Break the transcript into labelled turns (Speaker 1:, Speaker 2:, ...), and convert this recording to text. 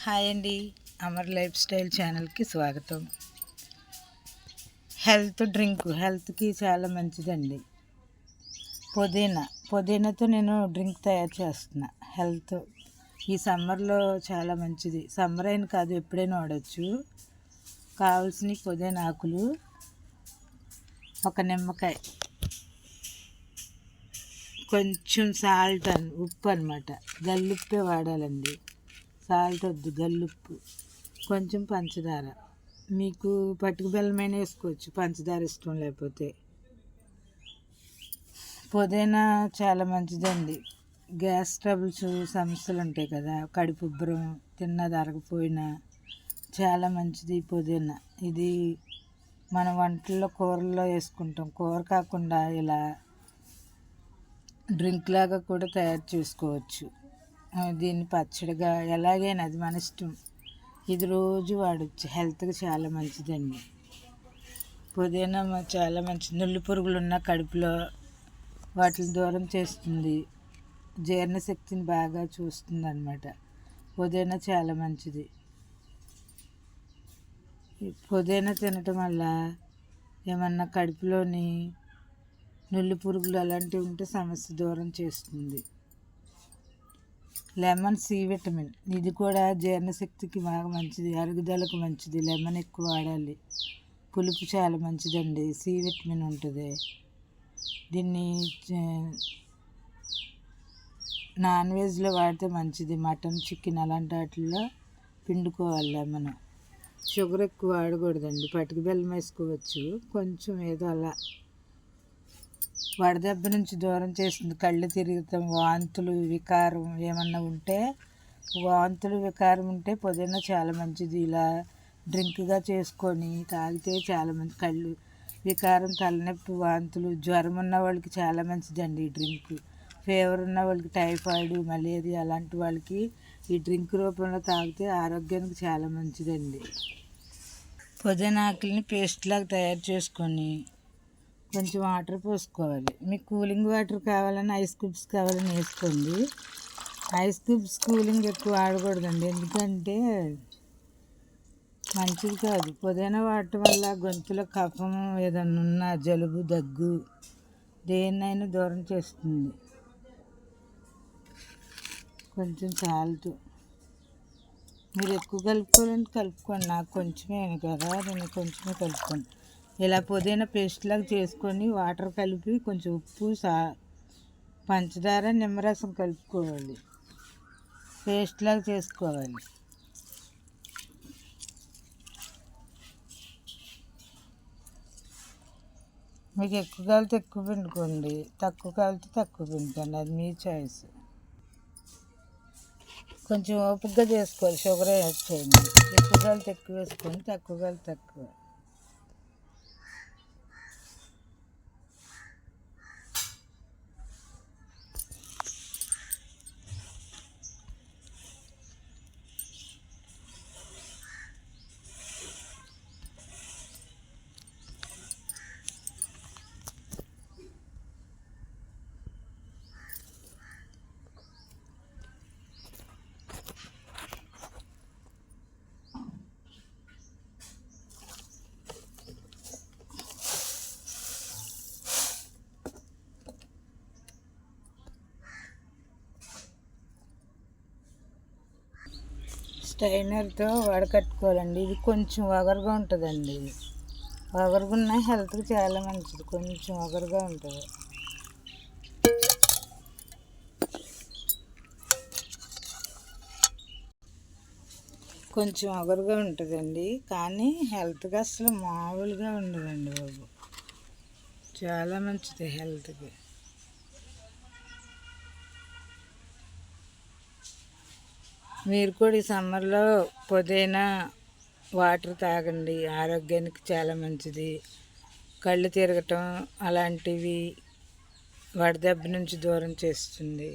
Speaker 1: Hi అండి, Amar life style ఛానల్కి స్వాగతం. హెల్త్కి చాలా మంచిదండి. పుదీనాతో నేను డ్రింక్ తయారు చేస్తున్నా. ఈ సమ్మర్లో చాలా మంచిది. సమ్మర్ అయిన కాదు, ఎప్పుడైనా వాడచ్చు. కావాల్సిన పుదీనా ఆకులు, ఒక నిమ్మకాయ, కొంచెం సాల్ట్ ఉప్పు అనమాట. గల్లుప్పే వాడాలండి, సాల్ట్ వద్దు, గల్లుప్పు, కొంచెం పంచదార. మీకు పట్టుకు బెల్లమైనా వేసుకోవచ్చు, పంచదార ఇష్టం లేకపోతే. పుదీనా చాలా మంచిదండి. గ్యాస్ ట్రబుల్స్ సమస్యలు ఉంటాయి కదా, కడుపు ఉబ్బరం, తిన్నది అరగపోయినా చాలా మంచిది పుదీనా. ఇది మన వంటల్లో కూరల్లో వేసుకుంటాం. కూర కాకుండా ఇలా డ్రింక్ లాగా కూడా తయారు చేసుకోవచ్చు. దీన్ని పచ్చడిగా ఎలాగైనా, అది మన ఇష్టం. ఇది రోజు వాడచ్చు, హెల్త్కి చాలా మంచిదండి. పుదీనా చాలా మంచిది. నుల్లి పురుగులు ఉన్న కడుపులో వాటిని దూరం చేస్తుంది, జీర్ణశక్తిని బాగా చూస్తుంది అన్నమాట. పుదీనా చాలా మంచిది. పుదీనా తినటం వల్ల ఏమన్నా కడుపులోని నుల్లి పురుగులు అలాంటివి ఉంటే సమస్య దూరం చేస్తుంది. లెమన్ సి విటమిన్, ఇది కూడా జీర్ణశక్తికి బాగా మంచిది, అరుగుదలకు మంచిది. లెమన్ ఎక్కువ వాడాలి. పులుపు చాలా మంచిదండి, సి విటమిన్ ఉంటుంది. దీన్ని నాన్ వెజ్లో వాడితే మంచిది. మటన్, చికెన్ అలాంటి వాటిల్లో పిండుకోవాలి లెమన్. షుగర్ ఎక్కువ వాడకూడదండి, పటిక బెల్లం వేసుకోవచ్చు కొంచెం, ఏదో అలా. వడదెబ్బ నుంచి దూరం చేస్తుంది. కళ్ళు తిరుగుతాం, వాంతులు, వికారం ఏమన్నా ఉంటే, వికారం ఉంటే పుదీనా చాలా మంచిది. ఇలా డ్రింక్గా చేసుకొని తాగితే చాలా మంచి. కళ్ళు వికారం, తలనొప్పి, వాంతులు, జ్వరం ఉన్న వాళ్ళకి చాలా మంచిదండి ఈ డ్రింక్. ఫీవర్ ఉన్న వాళ్ళకి, టైఫాయిడ్, మలేరియా అలాంటి వాళ్ళకి ఈ డ్రింక్ రూపంలో తాగితే ఆరోగ్యానికి చాలా మంచిదండి. పుదీనా ఆకుల్ని పేస్ట్ లాగా తయారు చేసుకొని కొంచెం వాటర్ పోసుకోవాలి. మీకు కూలింగ్ వాటర్ కావాలని, ఐస్ క్యూబ్స్ కావాలని వేసుకోండి. ఐస్ క్యూబ్స్ కూలింగ్ ఎక్కువ వాడకూడదండి, ఎందుకంటే మంచిది కాదు. పుదీనా వాడటం వల్ల గొంతులో కఫం ఏదన్నా ఉన్నా, జలుబు, దగ్గు దేన్నైనా దూరం చేస్తుంది. కొంచెం సాల్ట్ మీరు ఎక్కువ కలుపుకోవాలంటే కలుపుకోండి, నాకు కొంచెమే కదా, నేను కొంచెమే కలుపుకోండి. ఇలా పుదీనా పేస్ట్ లాగా చేసుకొని వాటర్ కలిపి కొంచెం ఉప్పు, పంచదార, నిమ్మరసం కలుపుకోవాలి. పేస్ట్ లాగా చేసుకోవాలి. మీకు ఎక్కువ కాలితే ఎక్కువ పిండుకోండి, తక్కువ కాలితే తక్కువ పిండుకోండి, అది మీ చాయిస్. కొంచెం ఓపికగా చేసుకోవాలి, షుగర్ వేసేయండి. ఎక్కువ కాలితే ఎక్కువ వేసుకోండి, తక్కువ కాలితే తక్కువ. స్ట్రైనర్తో వడకట్టుకోవాలండి. ఇది కొంచెం వగరుగా ఉంటుందండి, వగరుగా ఉన్న హెల్త్కి చాలా మంచిది. కొంచెం వగరుగా ఉంటుంది. కొంచెం వగరుగా ఉంటుందండి, కానీ హెల్త్కి అసలు మామూలుగా ఉండదండి బాబు, చాలా మంచిది హెల్త్కి. మీరు కూడా ఈ సమ్మర్లో పుదీనా వాటర్ తాగండి, ఆరోగ్యానికి చాలా మంచిది. కళ్ళు తిరగటం అలాంటివి, వడదెబ్బ నుంచి దూరం చేస్తుంది.